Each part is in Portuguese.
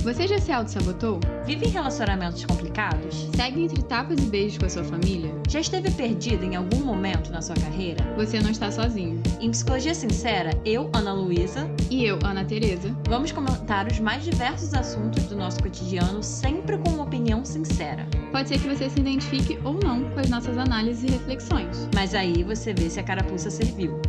Você já se auto-sabotou? Vive em relacionamentos complicados? Segue entre tapas e beijos com a sua família? Já esteve perdido em algum momento na sua carreira? Você não está sozinho. Em Psicologia Sincera, eu, Ana Luísa, E eu, Ana Tereza, vamos comentar os mais diversos assuntos do nosso cotidiano, sempre com uma opinião sincera. pode ser que você se identifique ou não com as nossas análises e reflexões. Mas aí você vê se a carapuça serviu.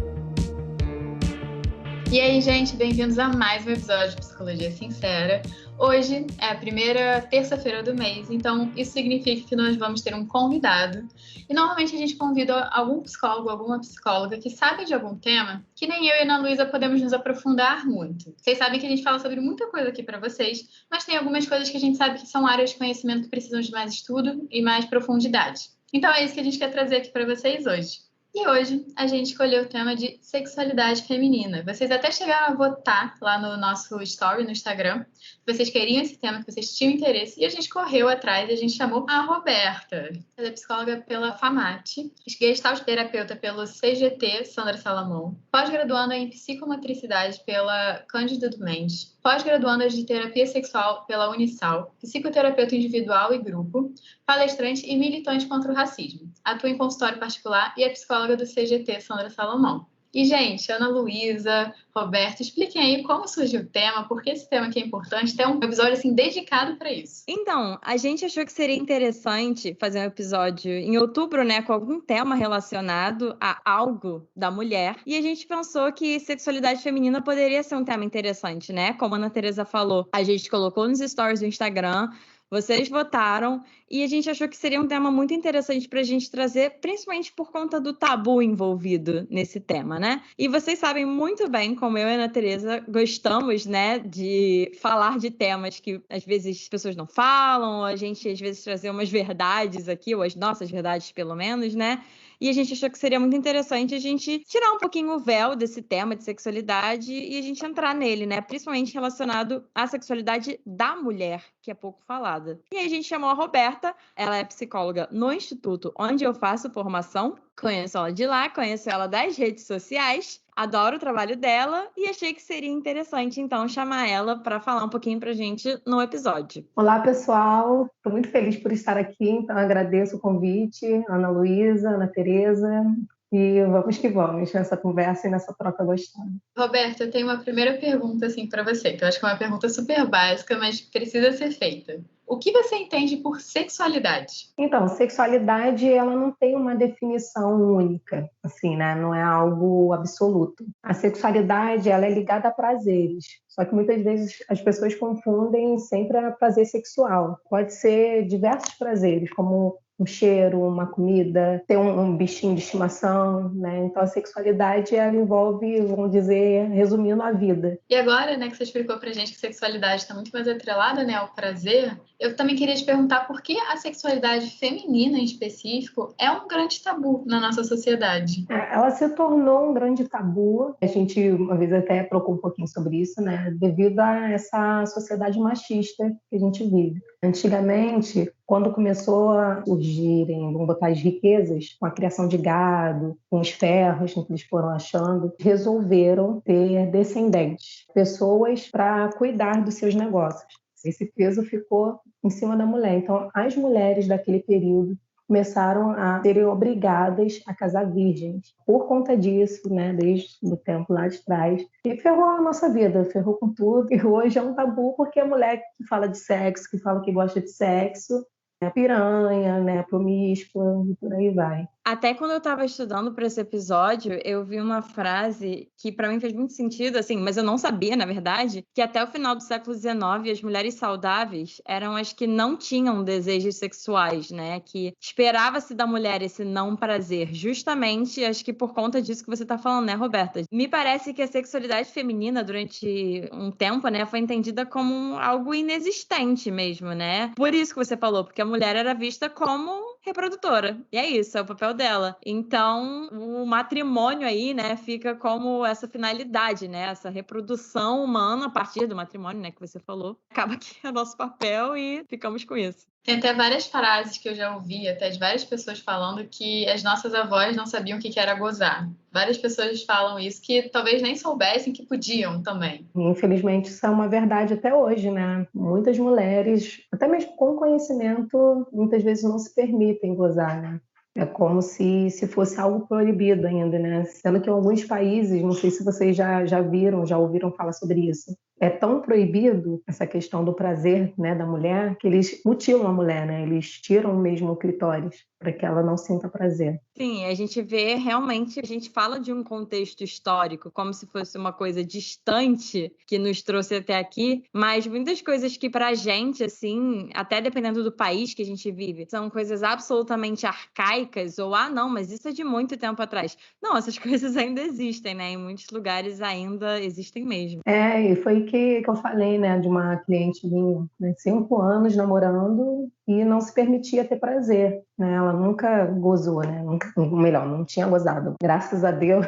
E aí, gente, bem-vindos a mais um episódio de Psicologia Sincera. Hoje é a primeira terça-feira do mês, então isso significa que nós vamos ter um convidado. E normalmente a gente convida algum psicólogo, alguma psicóloga que sabe de algum tema que nem eu e a Ana Luísa podemos nos aprofundar muito. Vocês sabem que a gente fala sobre muita coisa aqui para vocês, mas tem algumas coisas que a gente sabe que são áreas de conhecimento que precisam de mais estudo e mais profundidade. Então é isso que a gente quer trazer aqui para vocês hoje. E hoje a gente escolheu o tema de sexualidade feminina. Vocês até chegaram a votar lá no nosso story no Instagram. Vocês queriam esse tema, que vocês tinham interesse. E a gente correu atrás e a gente chamou a Roberta. Ela é psicóloga pela FAMAT, gestalt terapeuta pelo CGT Sandra Salomão, pós-graduanda em psicomotricidade pela Cândido Mendes, pós-graduanda de terapia sexual pela Unisal, psicoterapeuta individual e grupo, palestrante e militante contra o racismo. Atua em consultório particular e é psicóloga do CGT Sandra Salomão. E, gente, Ana Luísa, Roberto, expliquem aí como surgiu o tema, por que esse tema aqui é importante, tem um episódio assim dedicado para isso. Então, a gente achou que seria interessante fazer um episódio em outubro, né, com algum tema relacionado a algo da mulher. E a gente pensou que sexualidade feminina poderia ser um tema interessante, né? Como a Ana Tereza falou, a gente colocou nos stories do Instagram, vocês votaram e a gente achou que seria um tema muito interessante para a gente trazer, principalmente por conta do tabu envolvido nesse tema, né? E vocês sabem muito bem como eu e a Ana Tereza gostamos, né, de falar de temas que às vezes as pessoas não falam, a gente às vezes trazer umas verdades aqui, ou as nossas verdades pelo menos, né? E a gente achou que seria muito interessante a gente tirar um pouquinho o véu desse tema de sexualidade e a gente entrar nele, né? Principalmente relacionado à sexualidade da mulher, que é pouco falada. E aí a gente chamou a Roberta, ela é psicóloga no instituto onde eu faço formação. Conheço ela de lá, conheço ela das redes sociais, adoro o trabalho dela e achei que seria interessante, então, chamar ela para falar um pouquinho pra gente no episódio. Olá, pessoal. Estou muito feliz por estar aqui, então agradeço o convite, Ana Luísa, Ana Tereza, e vamos que vamos nessa conversa e nessa troca gostosa. Roberta, eu tenho uma primeira pergunta assim para você, que eu acho que é uma pergunta super básica, mas precisa ser feita. O que você entende por sexualidade? Então, sexualidade, ela não tem uma definição única, assim, né? Não é algo absoluto. A sexualidade, ela é ligada a prazeres, só que muitas vezes as pessoas confundem sempre a prazer sexual. Pode ser diversos prazeres, como um cheiro, uma comida, ter um bichinho de estimação, né? Então a sexualidade, ela envolve, vamos dizer, resumindo, a vida. E agora, né, que você explicou pra gente que sexualidade está muito mais atrelada, né, ao prazer, eu também queria te perguntar por que a sexualidade feminina, em específico, é um grande tabu na nossa sociedade. Ela se tornou um grande tabu. A gente, uma vez, até trocou um pouquinho sobre isso, né? Devido a essa sociedade machista que a gente vive. Antigamente, quando começou a surgirem, vamos botar, as riquezas, com a criação de gado, com os ferros que eles foram achando, resolveram ter descendentes, pessoas para cuidar dos seus negócios. Esse peso ficou em cima da mulher. Então, as mulheres daquele período começaram a serem obrigadas a casar virgens. Por conta disso, né, desde o tempo lá de trás, e ferrou a nossa vida, ferrou com tudo. E hoje é um tabu porque a mulher que fala de sexo, que fala que gosta de sexo, é piranha, né, promíscua e por aí vai. Até quando eu estava estudando para esse episódio, eu vi uma frase que para mim fez muito sentido, assim, mas eu não sabia, na verdade, que até o final do século XIX as mulheres saudáveis eram as que não tinham desejos sexuais, né? Que esperava-se da mulher esse não prazer. Justamente, acho que por conta disso que você está falando, né, Roberta? Me parece que a sexualidade feminina, durante um tempo, né, foi entendida como algo inexistente mesmo, né? Por isso que você falou, porque a mulher era vista como reprodutora. E é isso, é o papel dela. Então, o matrimônio aí, né, fica como essa finalidade, né, essa reprodução humana a partir do matrimônio, né, que você falou. Acaba que é nosso papel e ficamos com isso. Tem até várias frases que eu já ouvi, até de várias pessoas falando que as nossas avós não sabiam o que era gozar. Várias pessoas falam isso, que talvez nem soubessem que podiam também. Infelizmente, isso é uma verdade até hoje, né? Muitas mulheres, até mesmo com conhecimento, muitas vezes não se permitem gozar, né? É como se fosse algo proibido ainda, né? Sendo que em alguns países, não sei se vocês já viram, já ouviram falar sobre isso, é tão proibido essa questão do prazer, né, da mulher, que eles mutilam a mulher, né? Eles tiram mesmo o clitóris para que ela não sinta prazer. Sim, a gente vê realmente, a gente fala de um contexto histórico, como se fosse uma coisa distante que nos trouxe até aqui, mas muitas coisas que pra gente, assim, até dependendo do país que a gente vive, são coisas absolutamente arcaicas, ou, não, mas isso é de muito tempo atrás. Não, essas coisas ainda existem, né? Em muitos lugares ainda existem mesmo. E foi que eu falei, né, de uma cliente minha, né, 5 anos namorando e não se permitia ter prazer, né? Ela nunca gozou, né? Nunca, melhor, não tinha gozado. Graças a Deus,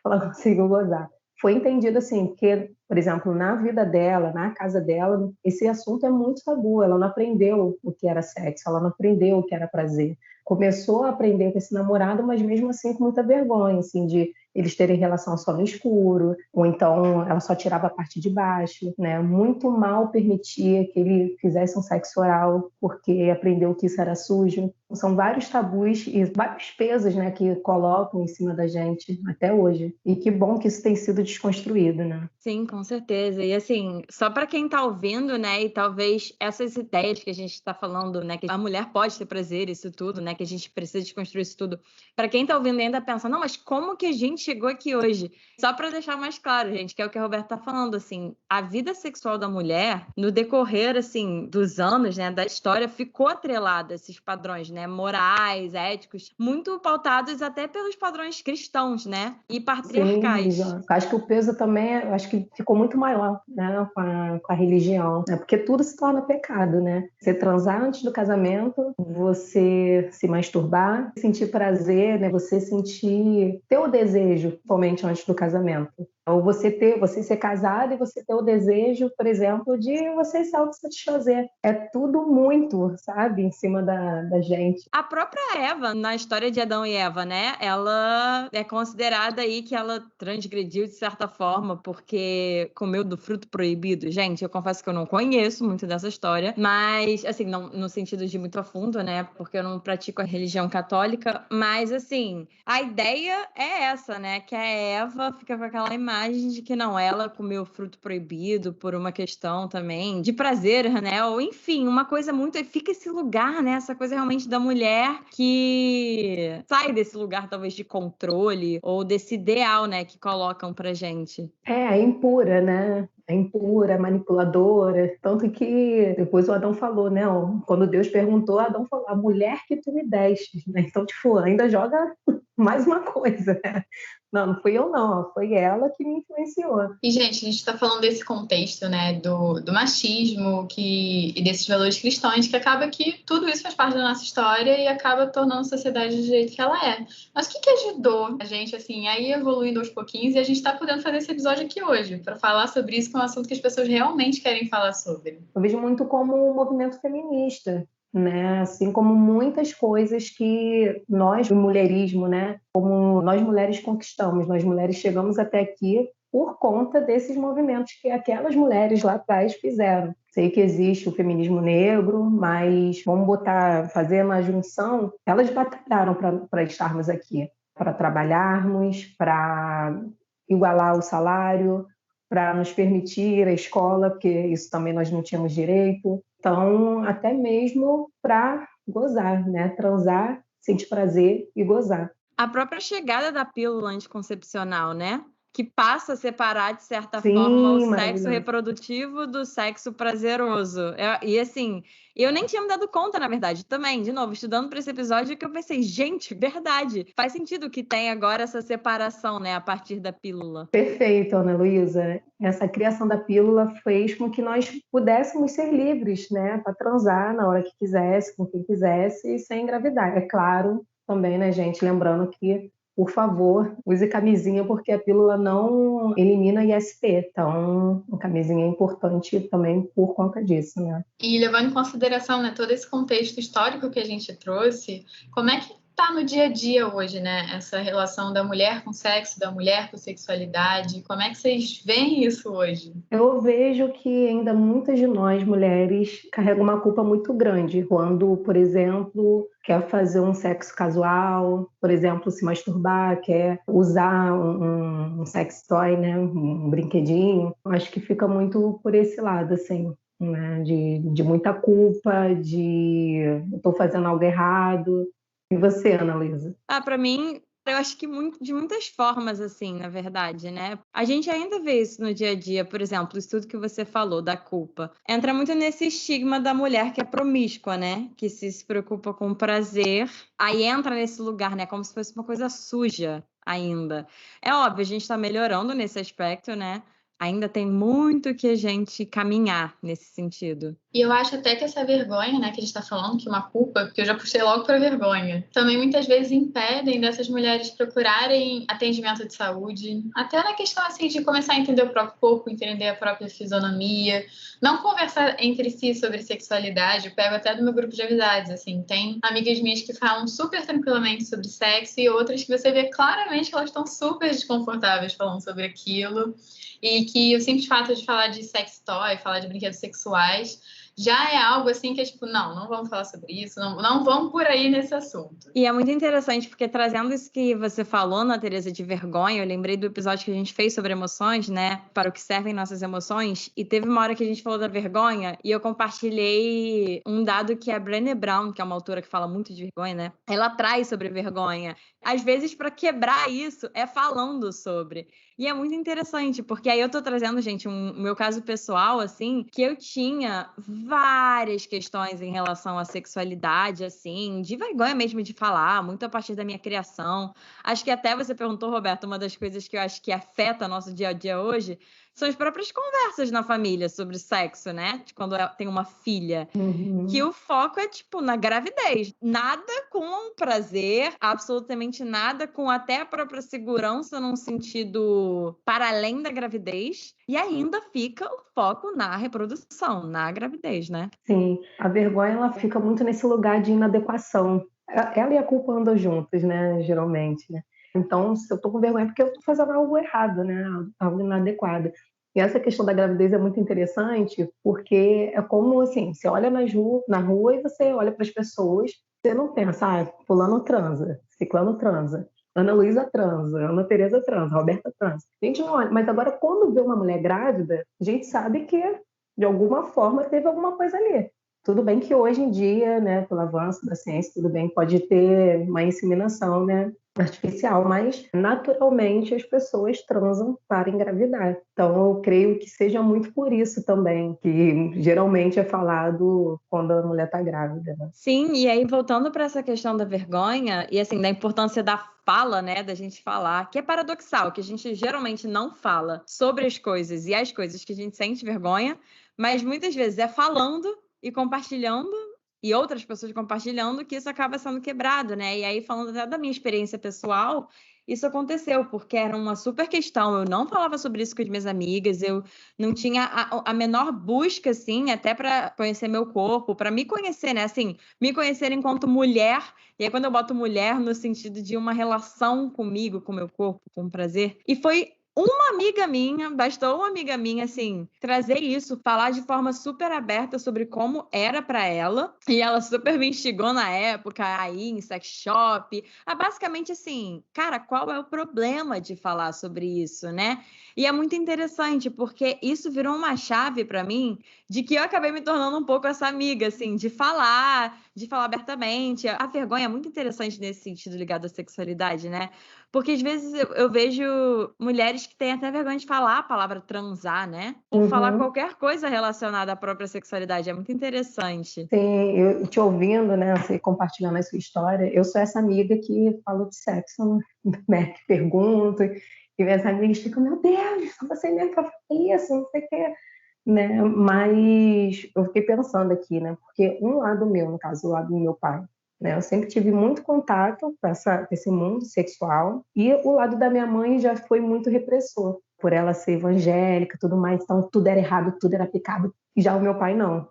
ela conseguiu gozar. Foi entendido assim, porque, por exemplo, na vida dela, na casa dela, esse assunto é muito tabu. Ela não aprendeu o que era sexo, ela não aprendeu o que era prazer. Começou a aprender com esse namorado, mas mesmo assim com muita vergonha, assim, de eles terem relação só no escuro, ou então ela só tirava a parte de baixo, né? Muito mal permitia que ele fizesse um sexo oral, porque aprendeu que isso era sujo. São vários tabus e vários pesos, né, que colocam em cima da gente até hoje. E que bom que isso tem sido desconstruído, né? Sim, com certeza. E assim, só para quem tá ouvindo, né, e talvez essas ideias que a gente está falando, né, que a mulher pode ter prazer, isso tudo, né, que a gente precisa desconstruir isso tudo. Para quem tá ouvindo e ainda pensa, não, mas como que a gente chegou aqui hoje? Só para deixar mais claro, gente, que é o que a Roberta tá falando, assim, a vida sexual da mulher, no decorrer, assim, dos anos, né, da história, ficou atrelada a esses padrões, né, morais, éticos, muito pautados até pelos padrões cristãos, né, e patriarcais. Sim, acho que o peso também, acho que ficou muito maior, né, com a religião, né, porque tudo se torna pecado, né? Você transar antes do casamento, você se masturbar, sentir prazer, né, você sentir, ter o desejo, principalmente antes do casamento. Ou você ser casado e você ter o desejo, por exemplo, de você se autossatisfazer. É tudo muito, sabe, em cima da gente. A própria Eva, na história de Adão e Eva, né? Ela é considerada aí que ela transgrediu de certa forma porque comeu do fruto proibido. Gente, eu confesso que eu não conheço muito dessa história, mas, assim, não no sentido de muito a fundo, né? Porque eu não pratico a religião católica, mas, assim, a ideia é essa, né? Que a Eva fica com aquela imagem de que não, ela comeu fruto proibido por uma questão também de prazer, né? Ou, enfim, uma coisa muito... Fica esse lugar, né? Essa coisa realmente da mulher que sai desse lugar, talvez, de controle ou desse ideal, né? Que colocam pra gente. É impura, né? É impura, manipuladora. Tanto que depois o Adão falou, né? Quando Deus perguntou, Adão falou, a mulher que tu me deste, né? Então, tipo, ainda joga mais uma coisa, né? Não fui eu não, foi ela que me influenciou. E, gente, a gente está falando desse contexto, né, do machismo e desses valores cristãos, que acaba que tudo isso faz parte da nossa história e acaba tornando a sociedade do jeito que ela é. Mas o que ajudou a gente, assim, a ir evoluindo aos pouquinhos e a gente está podendo fazer esse episódio aqui hoje, para falar sobre isso, que é um assunto que as pessoas realmente querem falar sobre? Eu vejo muito como um movimento feminista, né? Assim como muitas coisas que nós, o mulherismo, né? Como nós mulheres conquistamos, nós mulheres chegamos até aqui por conta desses movimentos que aquelas mulheres lá atrás fizeram. Sei que existe o feminismo negro, mas vamos fazer uma junção. Elas batalharam para estarmos aqui, para trabalharmos, para igualar o salário, para nos permitir a escola, porque isso também nós não tínhamos direito. Então, até mesmo para gozar, né? Transar, sentir prazer e gozar. A própria chegada da pílula anticoncepcional, né? Que passa a separar, de certa Sim, forma, o sexo reprodutivo do sexo prazeroso. E assim, eu nem tinha me dado conta, na verdade, também, de novo, estudando para esse episódio, que eu pensei, gente, verdade, faz sentido que tem agora essa separação, né, a partir da pílula. Perfeito, Ana Luísa. Essa criação da pílula fez com que nós pudéssemos ser livres, né, para transar na hora que quisesse, com quem quisesse, e sem engravidar. É claro, também, né, gente, lembrando que por favor, use camisinha, porque a pílula não elimina IST. Então, a camisinha é importante também por conta disso, né? E levando em consideração, né, todo esse contexto histórico que a gente trouxe, como é que está no dia a dia hoje, né? Essa relação da mulher com sexo, da mulher com sexualidade. Como é que vocês veem isso hoje? Eu vejo que ainda muitas de nós, mulheres, carregam uma culpa muito grande quando, por exemplo, quer fazer um sexo casual, por exemplo, se masturbar, quer usar um sex toy, né? Um brinquedinho. Acho que fica muito por esse lado, assim. Né? De muita culpa, de eu estou fazendo algo errado. E você, Ana Luísa? Para mim, eu acho que de muitas formas, assim, na verdade, né? A gente ainda vê isso no dia a dia, por exemplo, isso tudo que você falou da culpa. Entra muito nesse estigma da mulher que é promíscua, né? Que se preocupa com o prazer. Aí entra nesse lugar, né? Como se fosse uma coisa suja ainda. É óbvio, a gente está melhorando nesse aspecto, né? Ainda tem muito que a gente caminhar nesse sentido. E eu acho até que essa vergonha, né, que a gente está falando, que é uma culpa, porque eu já puxei logo para vergonha, também muitas vezes impedem dessas mulheres procurarem atendimento de saúde, até na questão assim de começar a entender o próprio corpo, entender a própria fisionomia, não conversar entre si sobre sexualidade. Eu pego até do meu grupo de amizades, assim, tem amigas minhas que falam super tranquilamente sobre sexo e outras que você vê claramente que elas estão super desconfortáveis falando sobre aquilo. E que o simples fato de falar de sex toy, falar de brinquedos sexuais, já é algo assim que é tipo, não vamos falar sobre isso, não vamos por aí nesse assunto. E é muito interessante, porque trazendo isso que você falou, Ana Teresa, de vergonha, eu lembrei do episódio que a gente fez sobre emoções, né? Para o que servem nossas emoções. E teve uma hora que a gente falou da vergonha e eu compartilhei um dado que a Brené Brown, que é uma autora que fala muito de vergonha, né? Ela traz sobre vergonha. Às vezes, para quebrar isso, é falando sobre. E é muito interessante, porque aí eu tô trazendo, gente, meu caso pessoal, assim, que eu tinha várias questões em relação à sexualidade, assim, de vergonha mesmo de falar, muito a partir da minha criação. Acho que até você perguntou, Roberto, uma das coisas que eu acho que afeta nosso dia a dia hoje são as próprias conversas na família sobre sexo, né? De quando tem uma filha. Uhum. Que o foco é, tipo, na gravidez. Nada com prazer, absolutamente nada com até a própria segurança num sentido para além da gravidez. E ainda fica o foco na reprodução, na gravidez, né? Sim, a vergonha ela fica muito nesse lugar de inadequação. Ela e a culpa andam juntas, né, geralmente, né? Então, se eu tô com vergonha é porque eu tô fazendo algo errado, né, algo inadequado. E essa questão da gravidez é muito interessante porque é como, assim, você olha na rua e você olha para as pessoas, você não pensa, fulano transa, ciclano transa, Ana Luísa transa, Ana Teresa transa, Roberta transa. A gente não olha, mas agora quando vê uma mulher grávida, a gente sabe que de alguma forma teve alguma coisa ali. Tudo bem que hoje em dia, né, pelo avanço da ciência, tudo bem, pode ter uma inseminação, né, artificial, mas naturalmente as pessoas transam para engravidar. Então eu creio que seja muito por isso também, que geralmente é falado quando a mulher está grávida. Né? Sim, e aí voltando para essa questão da vergonha e assim da importância da fala, né, da gente falar, que é paradoxal, que a gente geralmente não fala sobre as coisas e as coisas que a gente sente vergonha, mas muitas vezes é falando e compartilhando e outras pessoas compartilhando que isso acaba sendo quebrado, né? E aí falando até da minha experiência pessoal, isso aconteceu porque era uma super questão. Eu não falava sobre isso com as minhas amigas, eu não tinha a menor busca, assim, até para conhecer meu corpo, para me conhecer, né? Assim, me conhecer enquanto mulher. E aí, quando eu boto mulher no sentido de uma relação comigo, com o meu corpo, com o prazer. E foi uma amiga minha, bastou uma amiga minha, assim, trazer isso, falar de forma super aberta sobre como era para ela. E ela super me instigou na época aí em sex shop. Basicamente assim, cara, qual é o problema de falar sobre isso, né? E é muito interessante, porque isso virou uma chave para mim de que eu acabei me tornando um pouco essa amiga, assim, de falar abertamente. A vergonha é muito interessante nesse sentido ligado à sexualidade, né? Porque às vezes eu vejo mulheres que têm até vergonha de falar a palavra transar, né? Ou falar qualquer coisa relacionada à própria sexualidade. É muito interessante. Sim, eu te ouvindo, né, você compartilhando a sua história, eu sou essa amiga que fala de sexo, né, que pergunta, e minhas amigas ficam, meu Deus, você nem pra isso, não sei o que, né? Mas eu fiquei pensando aqui, né? Porque um lado meu, no caso, o lado do meu pai, né? Eu sempre tive muito contato com esse mundo sexual, e o lado da minha mãe já foi muito repressor, por ela ser evangélica e tudo mais, então tudo era errado, tudo era pecado. E já o meu pai não,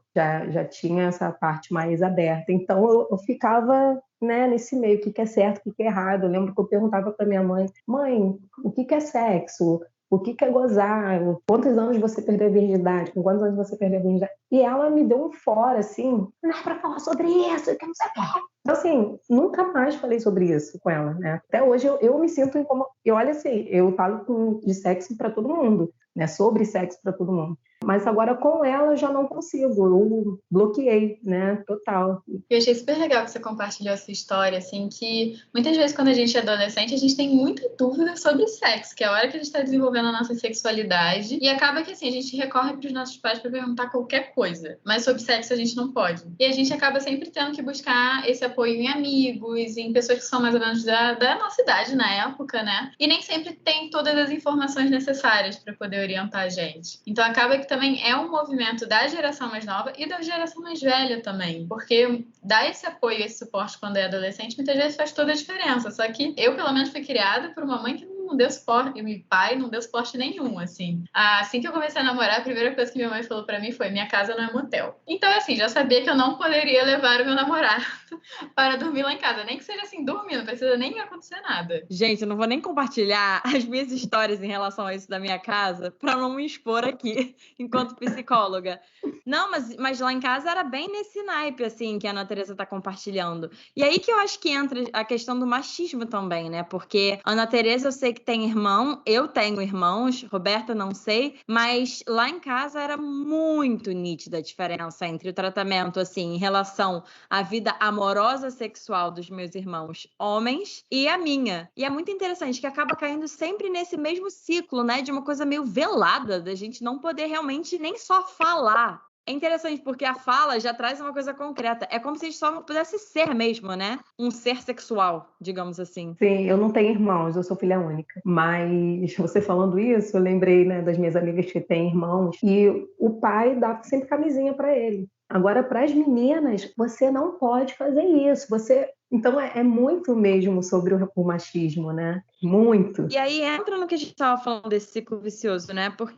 já tinha essa parte mais aberta. Então eu ficava, né, nesse meio, o que é certo, o que é errado. Eu lembro que eu perguntava para minha mãe, o que é sexo? O que é gozar? Quantos anos você perdeu a virgindade? Com quantos anos você perdeu a virgindade? E ela me deu um fora, assim, não é para falar sobre isso, que não sei o quê. Então, assim, nunca mais falei sobre isso com ela, né? Até hoje eu me sinto incomodada. E olha assim, eu falo de sexo para todo mundo, né? Sobre sexo para todo mundo. Mas agora com ela eu já não consigo, eu bloqueei, né? Total. Eu achei super legal que você compartilhou essa história, assim, que muitas vezes quando a gente é adolescente, a gente tem muita dúvida sobre sexo, que é a hora que a gente está desenvolvendo a nossa sexualidade, e acaba que, assim, a gente recorre para os nossos pais para perguntar qualquer coisa, mas sobre sexo a gente não pode. E a gente acaba sempre tendo que buscar esse apoio em amigos, em pessoas que são mais ou menos da nossa idade na época, né? E nem sempre tem todas as informações necessárias para poder orientar a gente. Então acaba que também é um movimento da geração mais nova e da geração mais velha também, porque dar esse apoio, esse suporte quando é adolescente, muitas vezes faz toda a diferença. Só que eu, pelo menos, fui criada por uma mãe que não deu suporte, e meu pai não deu suporte nenhum, assim. Assim que eu comecei a namorar, a primeira coisa que minha mãe falou pra mim foi: minha casa não é motel. Então, assim, já sabia que eu não poderia levar o meu namorado para dormir lá em casa, nem que seja assim, dormir, não precisa nem acontecer nada. Gente, eu não vou nem compartilhar as minhas histórias em relação a isso da minha casa, para não me expor aqui, enquanto psicóloga. Não, mas lá em casa era bem nesse naipe, assim, que a Ana Teresa tá compartilhando. E aí que eu acho que entra a questão do machismo também, né? Porque Ana Teresa eu sei que tem irmão, eu tenho irmãos, Roberta não sei, mas lá em casa era muito nítida a diferença entre o tratamento, assim, em relação à vida amorosa sexual dos meus irmãos homens e a minha. E é muito interessante que acaba caindo sempre nesse mesmo ciclo, né? De uma coisa meio velada, da gente não poder realmente nem só falar. É interessante porque a fala já traz uma coisa concreta. É como se a gente só pudesse ser mesmo, né? Um ser sexual, digamos assim. Sim, eu não tenho irmãos, eu sou filha única. Mas você falando isso, eu lembrei, né, das minhas amigas que têm irmãos, e o pai dá sempre camisinha para ele. Agora, para as meninas, você não pode fazer isso. Então, é muito mesmo sobre o machismo, né? Muito. E aí entra no que a gente estava falando desse ciclo vicioso, né? Porque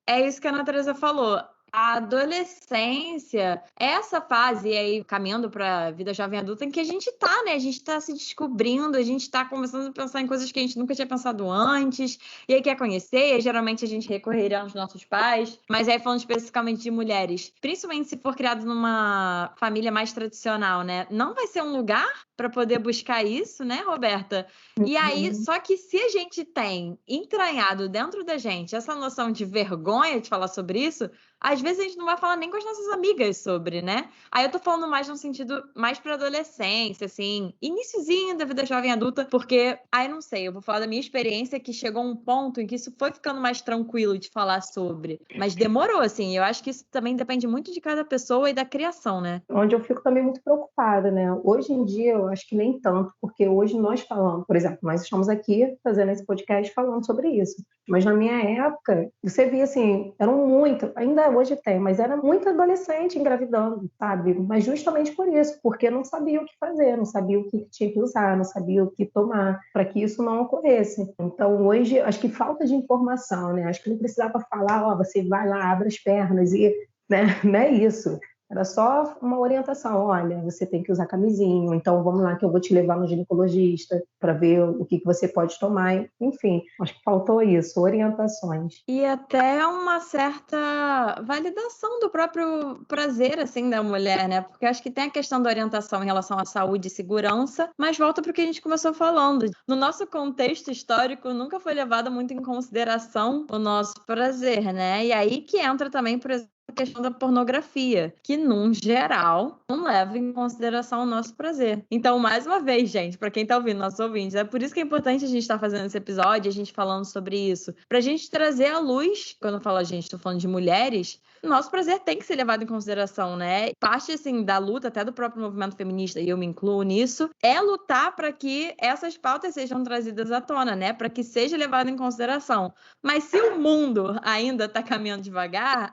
é isso que a Ana Teresa falou. A adolescência é essa fase, e aí caminhando para a vida jovem adulta, em que a gente tá, né? A gente tá se descobrindo, a gente tá começando a pensar em coisas que a gente nunca tinha pensado antes, e aí quer conhecer, e aí, geralmente a gente recorreria aos nossos pais. Mas aí falando especificamente de mulheres, principalmente se for criado numa família mais tradicional, né? Não vai ser um lugar para poder buscar isso, né, Roberta? E aí, só que se a gente tem entranhado dentro da gente essa noção de vergonha de falar sobre isso, às vezes a gente não vai falar nem com as nossas amigas sobre, né? Aí eu tô falando mais num sentido mais pra adolescência, assim, iniciozinho da vida jovem adulta, porque, aí não sei, eu vou falar da minha experiência que chegou um ponto em que isso foi ficando mais tranquilo de falar sobre. Mas demorou, assim, eu acho que isso também depende muito de cada pessoa e da criação, né? Onde eu fico também muito preocupada, né? Hoje em dia, eu acho que nem tanto, porque hoje nós falamos, por exemplo, nós estamos aqui fazendo esse podcast falando sobre isso. Mas na minha época, você via assim, eram muito, ainda hoje tem, mas era muito adolescente engravidando, sabe? Mas justamente por isso, porque não sabia o que fazer, não sabia o que tinha que usar, não sabia o que tomar, para que isso não ocorresse. Então hoje, acho que falta de informação, né? Acho que não precisava falar, ó, você vai lá, abre as pernas e, né? Não é isso. Era só uma orientação, olha, você tem que usar camisinha, então vamos lá que eu vou te levar no ginecologista para ver o que você pode tomar. Enfim, acho que faltou isso, orientações. E até uma certa validação do próprio prazer, assim, da mulher, né? Porque acho que tem a questão da orientação em relação à saúde e segurança, mas volta para o que a gente começou falando. No nosso contexto histórico, nunca foi levado muito em consideração o nosso prazer, né? E aí que entra também, por exemplo, a questão da pornografia, que, num geral, não leva em consideração o nosso prazer. Então, mais uma vez, gente, para quem tá ouvindo, nossos ouvintes, é por isso que é importante a gente estar fazendo esse episódio, a gente falando sobre isso, pra gente trazer à luz, quando eu falo a gente, tô falando de mulheres, nosso prazer tem que ser levado em consideração, né? Parte, assim, da luta, até do próprio movimento feminista, e eu me incluo nisso, é lutar para que essas pautas sejam trazidas à tona, né? Para que seja levado em consideração. Mas se o mundo ainda está caminhando devagar,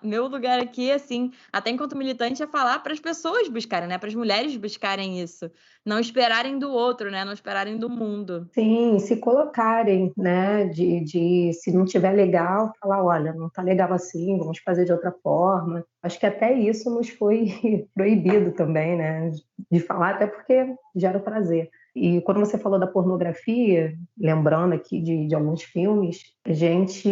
meu lugar aqui, assim, até enquanto militante, é falar para as pessoas buscarem, né? Para as mulheres buscarem isso. Não esperarem do outro, né? Não esperarem do mundo. Sim, se colocarem, né, se não tiver legal, falar, olha, não está legal assim, vamos fazer de outra forma. Acho que até isso nos foi proibido também, né, de falar, até porque gera prazer. E quando você falou da pornografia, lembrando aqui de alguns filmes, a gente,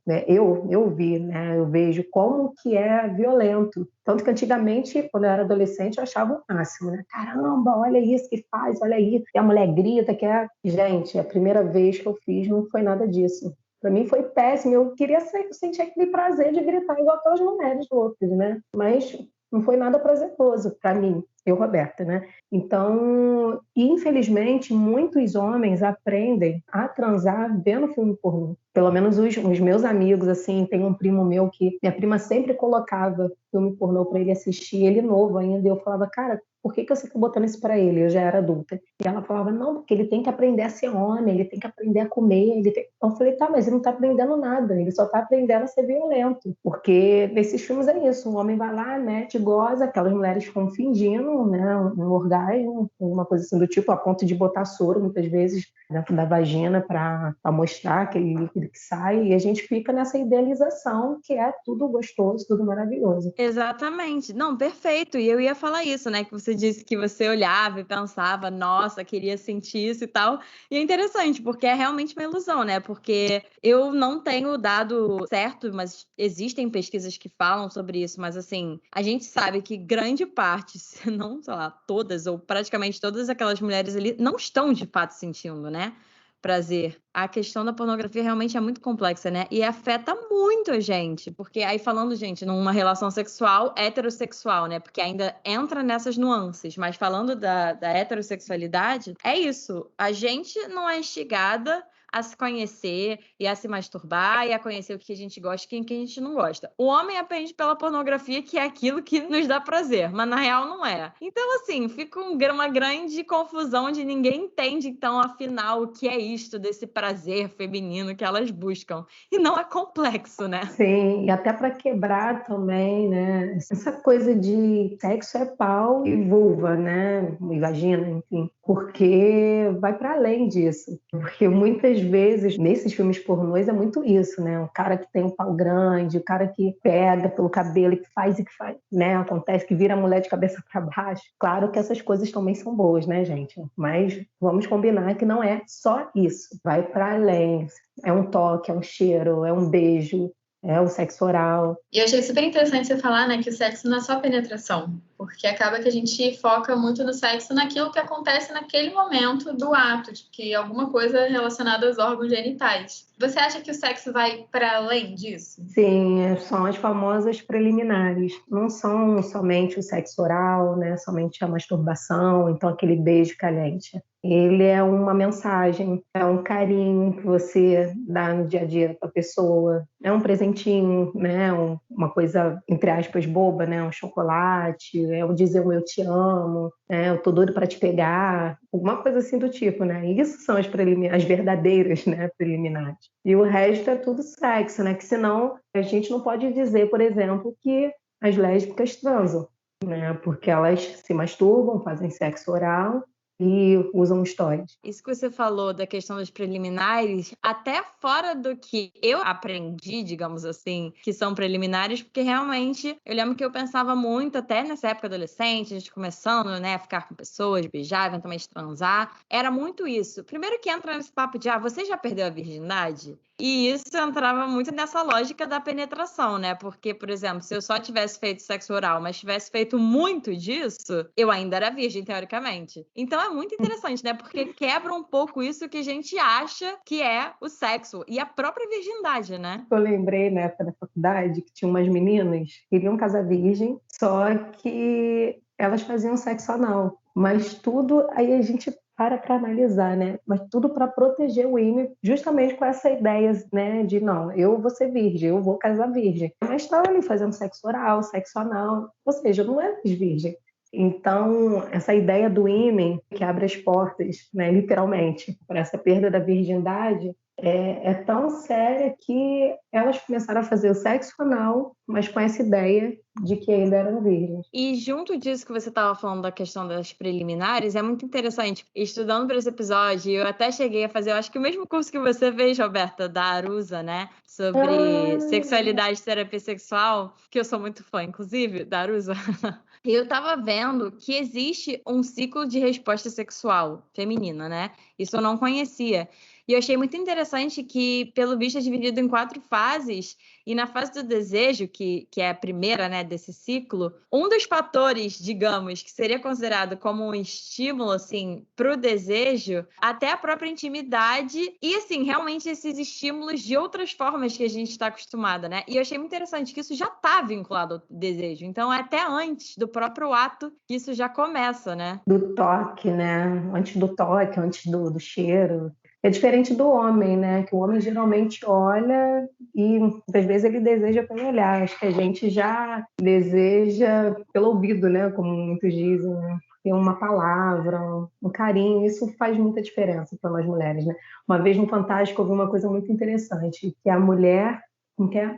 né, eu vi, né, eu vejo como que é violento. Tanto que antigamente, quando eu era adolescente, eu achava o máximo, né? Caramba, olha isso que faz, olha aí. E a mulher grita, que é... Gente, a primeira vez que eu fiz não foi nada disso. Para mim foi péssimo. Eu queria sentir aquele prazer de gritar igual aquelas mulheres loucas, né? Mas não foi nada prazeroso para mim, eu, Roberta, né? Então, infelizmente, muitos homens aprendem a transar vendo filme pornô. Pelo menos os meus amigos, assim, tem um primo meu que minha prima sempre colocava filme pornô para ele assistir, ele novo ainda, e eu falava, cara, por que você tá botando isso para ele? Eu já era adulta. E ela falava, não, porque ele tem que aprender a ser homem, ele tem que aprender a comer. Eu falei, tá, mas ele não tá aprendendo nada, ele só tá aprendendo a ser violento. Porque nesses filmes é isso, o homem vai lá, mete, goza, aquelas mulheres ficam fingindo, né, um orgasmo, uma coisa assim do tipo, a ponto de botar soro, muitas vezes, dentro da vagina para mostrar aquele líquido que sai, e a gente fica nessa idealização que é tudo gostoso, tudo maravilhoso. Exatamente. Não, perfeito. E eu ia falar isso, né? Que você disse que você olhava e pensava, nossa, queria sentir isso e tal. E é interessante, porque é realmente uma ilusão, né? Porque eu não tenho dado certo, mas existem pesquisas que falam sobre isso. Mas, assim, a gente sabe que grande parte, se não, sei lá, todas ou praticamente todas aquelas mulheres ali não estão de fato sentindo, né? Prazer. A questão da pornografia realmente é muito complexa, né? E afeta muito a gente, porque aí falando, gente, numa relação sexual, heterossexual, né? Porque ainda entra nessas nuances, mas falando da heterossexualidade, é isso. A gente não é instigada a se conhecer e a se masturbar e a conhecer o que a gente gosta e o que a gente não gosta. O homem aprende pela pornografia, que é aquilo que nos dá prazer, mas na real não é. Então, assim, fica uma grande confusão onde ninguém entende, então, afinal, o que é isto desse prazer feminino que elas buscam. E não é complexo, né? Sim, e até para quebrar também, né? Essa coisa de sexo é pau e vulva, né? E vagina, enfim. Porque vai para além disso. Porque muitas vezes, nesses filmes pornôs, é muito isso, né? O cara que tem um pau grande, o cara que pega pelo cabelo e que faz, né? Acontece que vira a mulher de cabeça para baixo. Claro que essas coisas também são boas, né, gente? Mas vamos combinar que não é só isso. Vai para além. É um toque, é um cheiro, é um beijo, é o sexo oral. E eu achei super interessante você falar, né, que o sexo não é só penetração, porque acaba que a gente foca muito no sexo naquilo que acontece naquele momento do ato, tipo, que alguma coisa relacionada aos órgãos genitais. Você acha que o sexo vai para além disso? Sim, são as famosas preliminares. Não são somente o sexo oral, né, somente a masturbação, então aquele beijo caliente. Ele é uma mensagem, é um carinho que você dá no dia a dia para a pessoa, é um presentinho, né? Uma coisa, entre aspas, boba, né? Um chocolate, é o dizer um eu te amo, eu tô doido para te pegar, alguma coisa assim do tipo, né? Isso são as verdadeiras, né, preliminares. E o resto é tudo sexo, né? Que senão a gente não pode dizer, por exemplo, que as lésbicas transam, né? Porque elas se masturbam, fazem sexo oral e usam stories. Isso que você falou da questão dos preliminares, até fora do que eu aprendi, digamos assim, que são preliminares, porque realmente eu lembro que eu pensava muito, até nessa época adolescente, a gente começando, né, a ficar com pessoas, beijar, eventualmente transar, era muito isso. Primeiro que entra nesse papo de, você já perdeu a virgindade? E isso entrava muito nessa lógica da penetração, né? Porque, por exemplo, se eu só tivesse feito sexo oral, mas tivesse feito muito disso, eu ainda era virgem, teoricamente. Então é muito interessante, né? Porque quebra um pouco isso que a gente acha que é o sexo e a própria virgindade, né? Eu lembrei na época da faculdade que tinha umas meninas que queriam casar virgem, só que elas faziam sexo anal. Mas tudo, aí a gente para analisar, né? Mas tudo para proteger o ímã, justamente com essa ideia, né, de não, eu vou ser virgem, eu vou casar virgem. Mas estava ali fazendo sexo oral, sexo anal, ou seja, não é mais virgem. Então, essa ideia do ímã que abre as portas, né, literalmente, para essa perda da virgindade, é tão séria que elas começaram a fazer o sexo anal, mas com essa ideia de que ainda eram virgens. E junto disso que você estava falando da questão das preliminares, é muito interessante. Estudando para esse episódio, eu até cheguei a fazer, eu acho que o mesmo curso que você fez, Roberta, da Arusa, né? Sobre sexualidade e terapia sexual, que eu sou muito fã, inclusive, da Arusa. E eu tava vendo que existe um ciclo de resposta sexual feminina, né? Isso eu não conhecia. E eu achei muito interessante que, pelo visto, é dividido em 4 fases. E na fase do desejo, que é a primeira, né, desse ciclo, um dos fatores, digamos, que seria considerado como um estímulo, assim, para o desejo, até a própria intimidade e, assim, realmente esses estímulos de outras formas que a gente está acostumada, né? E eu achei muito interessante que isso já está vinculado ao desejo. Então, é até antes do próprio ato que isso já começa, né? Do toque, né? Antes do toque, antes do cheiro. É diferente do homem, né? Que o homem geralmente olha e muitas vezes ele deseja pelo olhar. Acho que a gente já deseja pelo ouvido, né? Como muitos dizem, né? Tem uma palavra, um carinho. Isso faz muita diferença para nós mulheres, né? Uma vez no Fantástico eu vi uma coisa muito interessante, que a mulher,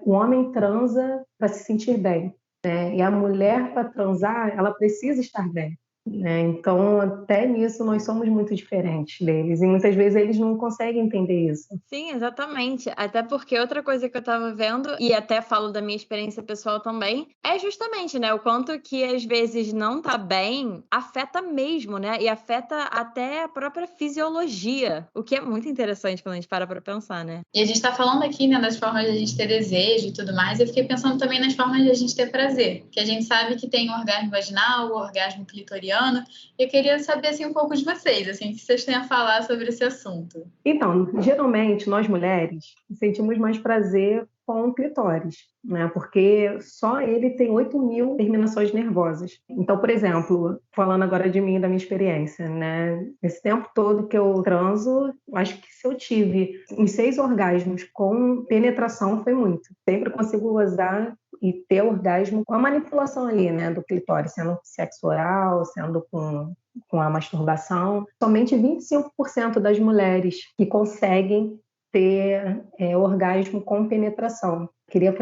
o homem transa para se sentir bem, né? E a mulher, para transar, ela precisa estar bem, né? Então, até nisso, nós somos muito diferentes deles. E muitas vezes eles não conseguem entender isso. Sim, exatamente. Até porque outra coisa que eu tava vendo, e até falo da minha experiência pessoal também, é justamente, né, o quanto que às vezes não tá bem, afeta mesmo, né? E afeta até a própria fisiologia, o que é muito interessante quando a gente para pra pensar, né? E a gente tá falando aqui, né, das formas de a gente ter desejo e tudo mais, eu fiquei pensando também nas formas de a gente ter prazer, que a gente sabe que tem o orgasmo vaginal, o orgasmo clitoriano, e eu queria saber, assim, um pouco de vocês, assim, o que vocês têm a falar sobre esse assunto. Então, geralmente, nós mulheres sentimos mais prazer com o clitóris, né? Porque só ele tem 8.000 terminações nervosas. Então, por exemplo, falando agora de mim e da minha experiência, né? Esse tempo todo que eu transo, acho que se eu tive uns 6 orgasmos com penetração, foi muito. Sempre consigo gozar e ter orgasmo com a manipulação ali, né? Do clitóris, sendo sexo oral, sendo com a masturbação. Somente 25% das mulheres que conseguem ter orgasmo com penetração. Queria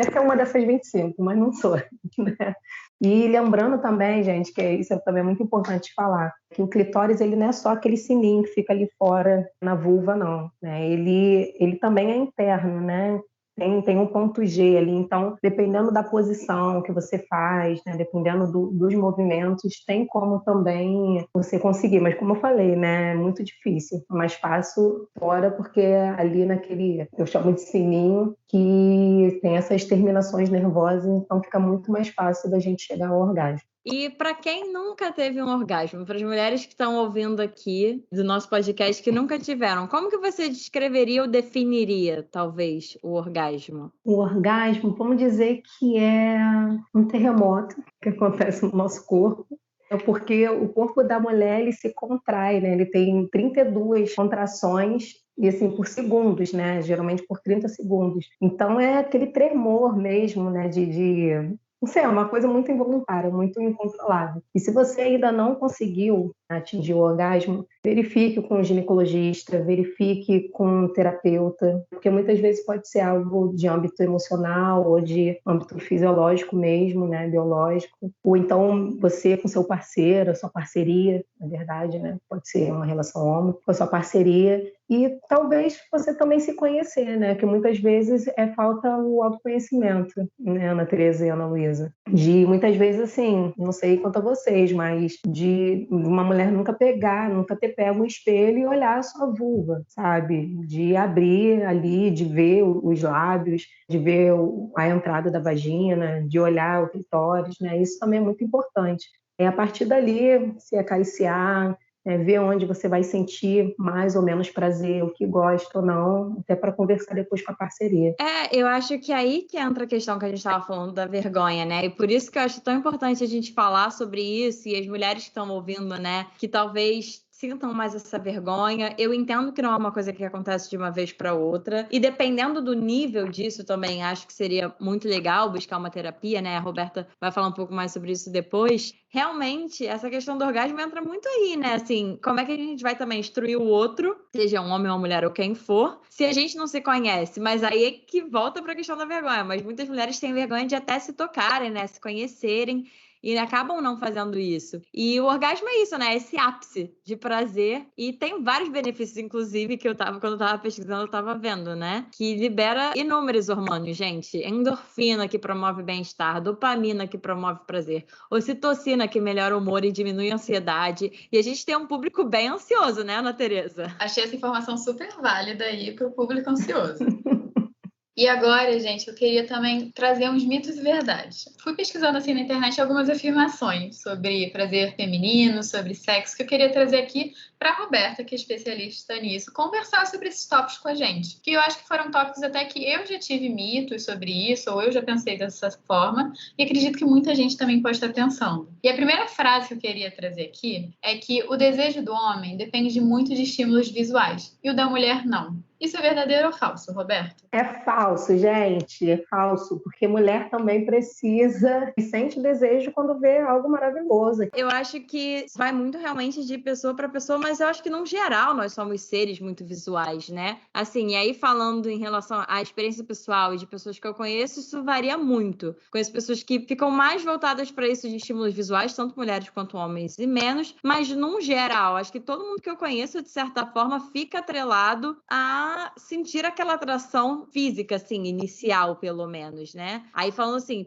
ser uma dessas 25, mas não sou, né? E lembrando também, gente, que isso é também muito importante falar, que o clitóris ele não é só aquele sininho que fica ali fora na vulva, não, né? Ele também é interno, né? Tem um ponto G ali, então, dependendo da posição que você faz, né, dependendo dos movimentos, tem como também você conseguir. Mas, como eu falei, né, é muito difícil. É mais fácil fora, porque ali naquele, eu chamo de sininho, que tem essas terminações nervosas, então fica muito mais fácil da gente chegar ao orgasmo. E para quem nunca teve um orgasmo, para as mulheres que estão ouvindo aqui do nosso podcast que nunca tiveram, como que você descreveria ou definiria, talvez, o orgasmo? O orgasmo, vamos dizer que é um terremoto que acontece no nosso corpo. É porque o corpo da mulher ele se contrai, né? Ele tem 32 contrações e assim por segundos, né? Geralmente por 30 segundos. Então é aquele tremor mesmo, né? Não sei, é uma coisa muito involuntária, muito incontrolável. E se você ainda não conseguiu atingir o orgasmo, verifique com o ginecologista, verifique com o terapeuta, porque muitas vezes pode ser algo de âmbito emocional ou de âmbito fisiológico mesmo, né, biológico. Ou então você com seu parceiro, sua parceria, na verdade, né, pode ser uma relação homem, com a sua parceria. E talvez você também se conhecer, né? Que muitas vezes falta o autoconhecimento, né, Ana Tereza e Ana Luísa? De muitas vezes, assim, não sei quanto a vocês, mas de uma mulher nunca ter pego um espelho e olhar a sua vulva, sabe? De abrir ali, de ver os lábios, de ver a entrada da vagina, de olhar o clitóris, né? Isso também é muito importante. É a partir dali se acariciar, ver onde você vai sentir mais ou menos prazer, o que gosta ou não, até para conversar depois com a parceria. Eu acho que aí que entra a questão que a gente estava falando da vergonha, né? E por isso que eu acho tão importante a gente falar sobre isso e as mulheres que estão ouvindo, né? Que talvez sintam mais essa vergonha. Eu entendo que não é uma coisa que acontece de uma vez para outra. E dependendo do nível disso também, acho que seria muito legal buscar uma terapia, né? A Roberta vai falar um pouco mais sobre isso depois. Realmente, essa questão do orgasmo entra muito aí, né? Assim, como é que a gente vai também instruir o outro, seja um homem, uma mulher ou quem for, se a gente não se conhece? Mas aí é que volta para a questão da vergonha. Mas muitas mulheres têm vergonha de até se tocarem, né? Se conhecerem. E acabam não fazendo isso. E o orgasmo é isso, né? Esse ápice de prazer. E tem vários benefícios, inclusive, que quando eu tava pesquisando, eu tava vendo, né? Que libera inúmeros hormônios, gente. Endorfina, que promove bem-estar. Dopamina, que promove prazer. Ocitocina, que melhora o humor e diminui a ansiedade. E a gente tem um público bem ansioso, né, Ana Tereza? Achei essa informação super válida aí para o público ansioso. E agora, gente, eu queria também trazer uns mitos e verdades. Fui pesquisando assim na internet algumas afirmações sobre prazer feminino, sobre sexo, que eu queria trazer aqui para a Roberta, que é especialista nisso, conversar sobre esses tópicos com a gente. Que eu acho que foram tópicos até que eu já tive mitos sobre isso, ou eu já pensei dessa forma, e acredito que muita gente também pode estar pensando. E a primeira frase que eu queria trazer aqui é que o desejo do homem depende muito de estímulos visuais, e o da mulher não. Isso é verdadeiro ou falso, Roberto? É falso, gente, é falso, porque mulher também precisa e sente desejo quando vê algo maravilhoso. Eu acho que vai muito realmente de pessoa para pessoa, mas eu acho que, no geral, nós somos seres muito visuais, né? Assim, e aí falando em relação à experiência pessoal e de pessoas que eu conheço, isso varia muito. Conheço pessoas que ficam mais voltadas para isso de estímulos visuais, tanto mulheres quanto homens, e menos, mas, no geral, acho que todo mundo que eu conheço, de certa forma, fica atrelado a sentir aquela atração física, assim, inicial, pelo menos, né? Aí falando assim,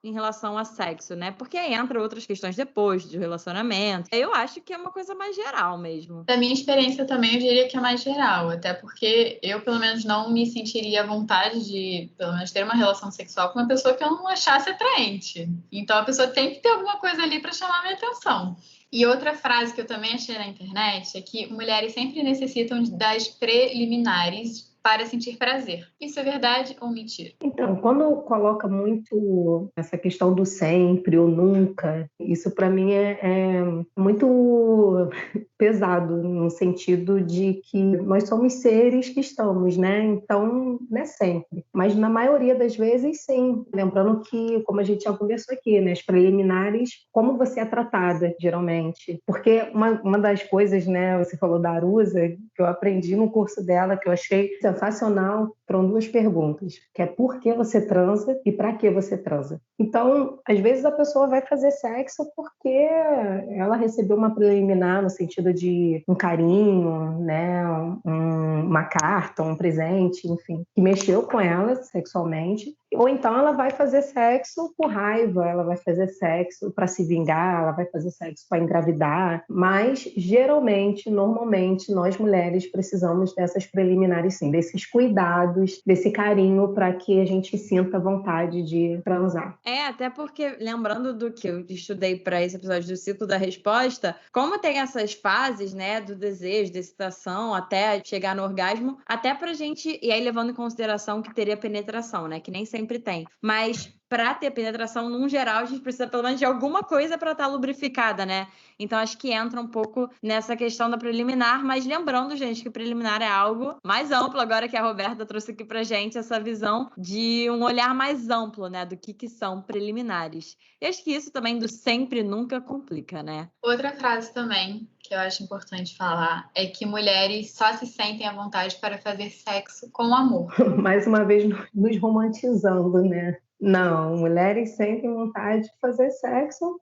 em relação a sexo, né? Porque aí entra outras questões depois, de relacionamento. Eu acho que é uma coisa mais geral mesmo. Da minha experiência também, eu diria que é mais geral, até porque eu, pelo menos, não me sentiria à vontade de, pelo menos, ter uma relação sexual com uma pessoa que eu não achasse atraente. Então, a pessoa tem que ter alguma coisa ali para chamar a minha atenção. E outra frase que eu também achei na internet é que mulheres sempre necessitam das preliminares para sentir prazer. Isso é verdade ou mentira? Então, quando coloca muito essa questão do sempre ou nunca, isso para mim é muito pesado, no sentido de que nós somos seres que estamos, né? Então, não é sempre. Mas na maioria das vezes, sim. Lembrando que, como a gente já conversou aqui, né? As preliminares, como você é tratada, geralmente. Porque uma das coisas, né? Você falou da Arusa, que eu aprendi no curso dela, que eu achei sensacional, foram duas perguntas, que é por que você transa e para que você transa. Então, às vezes a pessoa vai fazer sexo porque ela recebeu uma preliminar no sentido de um carinho, né, uma carta, um presente, enfim, que mexeu com ela sexualmente. Ou então ela vai fazer sexo por raiva, ela vai fazer sexo para se vingar, ela vai fazer sexo para engravidar. Mas, geralmente, normalmente, nós mulheres precisamos dessas preliminares, sim, desses cuidados, desse carinho para que a gente sinta vontade de transar. Até porque, lembrando do que eu estudei para esse episódio do ciclo da resposta, como tem essas fases, né, do desejo, da excitação, até chegar no orgasmo, até pra gente, e aí levando em consideração que teria penetração, né, que nem sempre tem, mas para ter penetração, num geral, a gente precisa pelo menos de alguma coisa para estar lubrificada, né? Então, acho que entra um pouco nessa questão da preliminar, mas lembrando, gente, que preliminar é algo mais amplo, agora que a Roberta trouxe aqui pra gente essa visão de um olhar mais amplo, né, do que são preliminares. E acho que isso também do sempre nunca complica, né? Outra frase também que eu acho importante falar é que mulheres só se sentem à vontade para fazer sexo com amor. Mais uma vez, nos romantizando, né? Não, mulheres sentem vontade de fazer sexo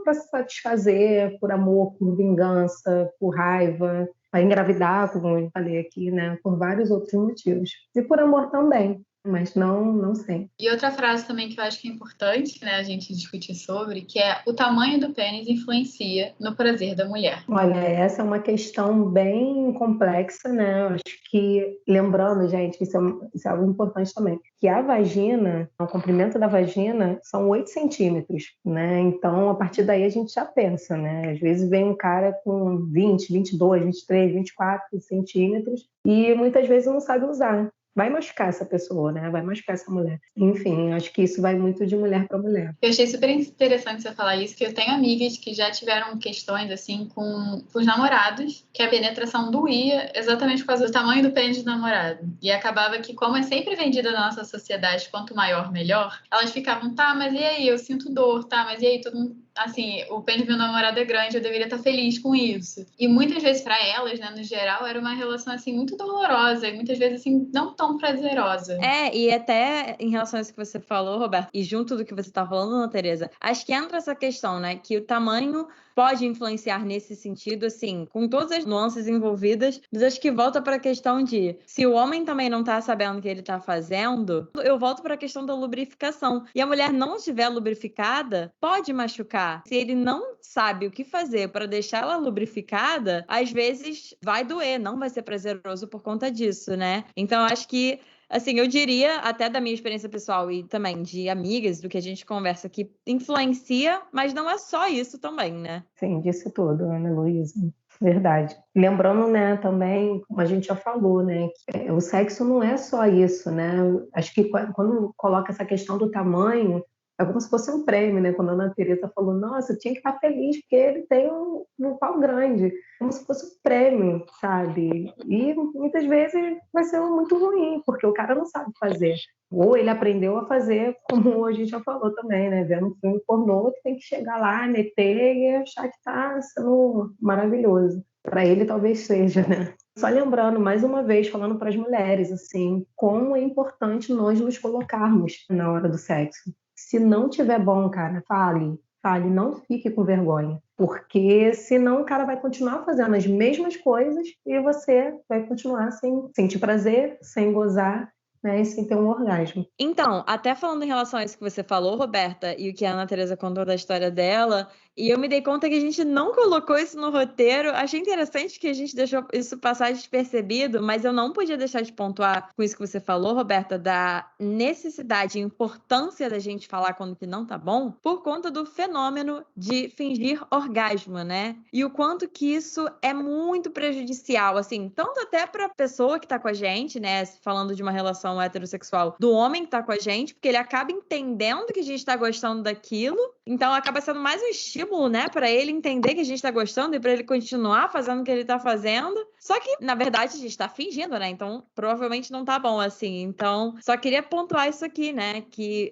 para se satisfazer, por amor, por vingança, por raiva, para engravidar, como eu falei aqui, né? Por vários outros motivos. E por amor também, mas não sempre. E outra frase também que eu acho que é importante, né, a gente discutir sobre, que é o tamanho do pênis influencia no prazer da mulher. Olha, essa é uma questão bem complexa, né? Eu acho que, lembrando, gente, isso é algo importante também, que a vagina, o comprimento da vagina são 8 centímetros, né? Então, a partir daí a gente já pensa, né? Às vezes vem um cara com 20, 22, 23, 24 centímetros e muitas vezes não sabe usar. vai machucar essa pessoa, né? Vai machucar essa mulher. Enfim, acho que isso vai muito de mulher para mulher. Eu achei super interessante você falar isso, que eu tenho amigas que já tiveram questões, assim, com os namorados, que a penetração doía exatamente por causa do tamanho do pênis do namorado. E acabava que, como é sempre vendida na nossa sociedade, quanto maior, melhor, elas ficavam, tá, mas e aí? Eu sinto dor, tá, mas e aí? Todo mundo, assim, o pênis do meu namorado é grande, eu deveria estar feliz com isso. E muitas vezes, para elas, né, no geral, era uma relação, assim, muito dolorosa e muitas vezes, assim, não tão prazerosa. E até em relação a isso que você falou, Roberto, e junto do que você tá falando, Ana Tereza, acho que entra essa questão, né, que o tamanho pode influenciar nesse sentido, assim, com todas as nuances envolvidas, mas acho que volta para a questão de, se o homem também não tá sabendo o que ele tá fazendo, eu volto para a questão da lubrificação. E a mulher não estiver lubrificada, pode machucar. Se ele não sabe o que fazer para deixar ela lubrificada, às vezes vai doer, não vai ser prazeroso por conta disso, né? Então, acho que assim, eu diria, até da minha experiência pessoal e também de amigas, do que a gente conversa, que influencia, mas não é só isso também, né? Sim, disse tudo, Ana Luísa. Verdade. Lembrando, né, também, como a gente já falou, né, que o sexo não é só isso, né? Acho que quando coloca essa questão do tamanho, é como se fosse um prêmio, né? Quando a Ana Teresa falou, nossa, eu tinha que estar feliz porque ele tem um pau grande. Como se fosse um prêmio, sabe? E muitas vezes vai ser muito ruim, porque o cara não sabe fazer. Ou ele aprendeu a fazer, como a gente já falou também, né? Vendo um filme pornô que tem que chegar lá, meter e achar que tá sendo maravilhoso. Para ele talvez seja, né? Só lembrando, mais uma vez, falando para as mulheres, assim, como é importante nós nos colocarmos na hora do sexo. Se não tiver bom, cara, fale, não fique com vergonha. Porque senão o cara vai continuar fazendo as mesmas coisas e você vai continuar sem sentir prazer, sem gozar, né, e sem ter um orgasmo. Então, até falando em relação a isso que você falou, Roberta, e o que a Ana Teresa contou da história dela, e eu me dei conta que a gente não colocou isso no roteiro. Achei interessante que a gente deixou isso passar despercebido, mas eu não podia deixar de pontuar com isso que você falou, Roberta, da necessidade e importância da gente falar quando que não tá bom, por conta do fenômeno de fingir orgasmo, né? E o quanto que isso é muito prejudicial, assim, tanto até para a pessoa que tá com a gente, né, falando de uma relação heterossexual, do homem que tá com a gente, porque ele acaba entendendo que a gente tá gostando daquilo, então acaba sendo mais um estímulo, né, para ele entender que a gente tá gostando e para ele continuar fazendo o que ele tá fazendo. Só que, na verdade, a gente tá fingindo, né? Então, provavelmente não tá bom assim. Então, só queria pontuar isso aqui, né, que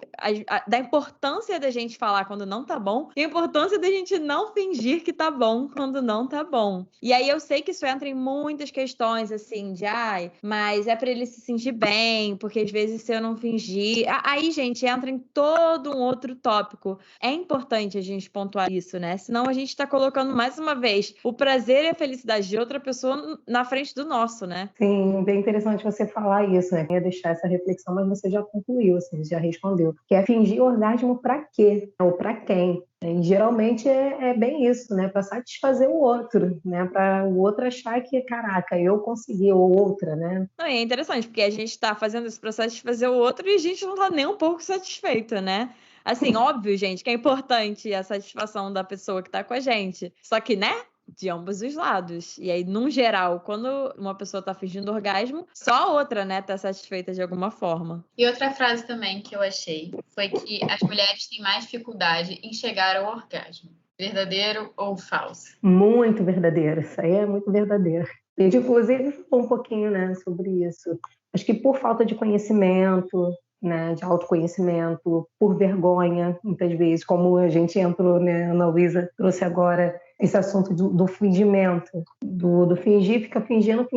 da importância da gente falar quando não tá bom e a importância da gente não fingir que tá bom quando não tá bom. E aí eu sei que isso entra em muitas questões, assim, de mas é para ele se sentir bem, porque às vezes se eu não fingir... Aí, gente, entra em todo um outro tópico. É importante a gente pontuar isso, né? Senão a gente tá colocando, mais uma vez, o prazer e a felicidade de outra pessoa na frente do nosso, né? Sim, bem interessante você falar isso, né? Eu ia deixar essa reflexão, mas você já concluiu, assim, já respondeu. Que é fingir orgasmo para quê? Ou para quem? E geralmente é bem isso, né? Para satisfazer o outro, né? Para o outro achar que, caraca, eu consegui, ou outra, né? Não, e é interessante, porque a gente tá fazendo esse processo de fazer o outro e a gente não tá nem um pouco satisfeita, né? Assim, óbvio, gente, que é importante a satisfação da pessoa que tá com a gente. Só que, né? De ambos os lados. E aí, num geral, quando uma pessoa tá fingindo orgasmo, só a outra, né, tá satisfeita de alguma forma. E outra frase também que eu achei foi que as mulheres têm mais dificuldade em chegar ao orgasmo. Verdadeiro ou falso? Muito verdadeiro, isso aí é muito verdadeiro. A gente, inclusive, falou um pouquinho, né, sobre isso. Acho que por falta de conhecimento, né, de autoconhecimento, por vergonha, muitas vezes, como a gente entrou, né, a Ana Luísa trouxe agora esse assunto do fingimento, do fingir, fica fingindo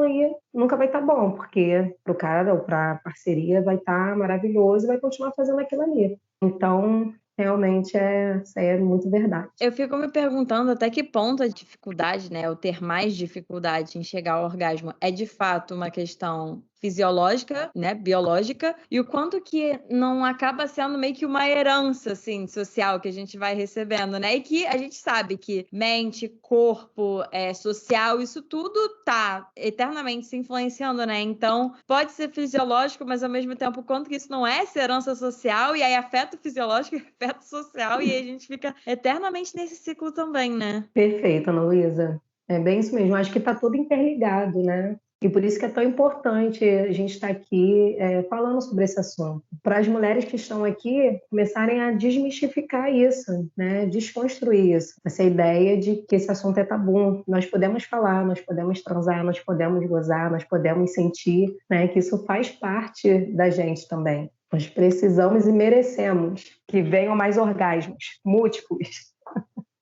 e nunca vai estar bom, porque para o cara ou para a parceria vai estar maravilhoso e vai continuar fazendo aquilo ali. Então, realmente, isso aí é muito verdade. Eu fico me perguntando até que ponto a dificuldade, né, ou ter mais dificuldade em chegar ao orgasmo é de fato uma questão fisiológica, né, biológica, e o quanto que não acaba sendo meio que uma herança, assim, social que a gente vai recebendo, né, e que a gente sabe que mente, corpo, social, isso tudo tá eternamente se influenciando, né, então pode ser fisiológico, mas ao mesmo tempo, o quanto que isso não é essa herança social, e aí afeta o fisiológico e afeta o social, e aí a gente fica eternamente nesse ciclo também, né. Perfeito, Ana Luísa. É bem isso mesmo. Acho que está tudo interligado, né? E por isso que é tão importante a gente estar aqui falando sobre esse assunto. Para as mulheres que estão aqui começarem a desmistificar isso, né? Desconstruir isso. Essa ideia de que esse assunto é tabu. Nós podemos falar, nós podemos transar, nós podemos gozar, nós podemos sentir, né? Que isso faz parte da gente também. Nós precisamos e merecemos que venham mais orgasmos múltiplos.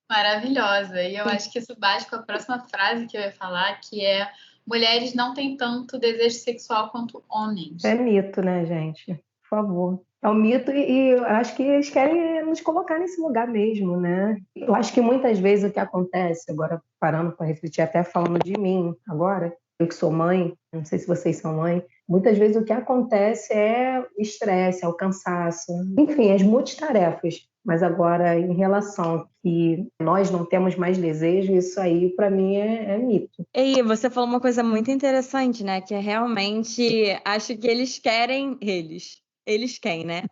Maravilhosa. E eu acho que isso bate com a próxima frase que eu ia falar, que é: mulheres não têm tanto desejo sexual quanto homens. É mito, né, gente? Por favor. É um mito e eu acho que eles querem nos colocar nesse lugar mesmo, né? Eu acho que muitas vezes o que acontece, agora parando para refletir, até falando de mim agora, eu que sou mãe, não sei se vocês são mãe, muitas vezes o que acontece é o estresse, é o cansaço, enfim, as multitarefas. Mas agora, em relação que nós não temos mais desejo, isso aí, para mim, é mito. E você falou uma coisa muito interessante, né? Que é realmente, acho que eles querem, eles quem, né?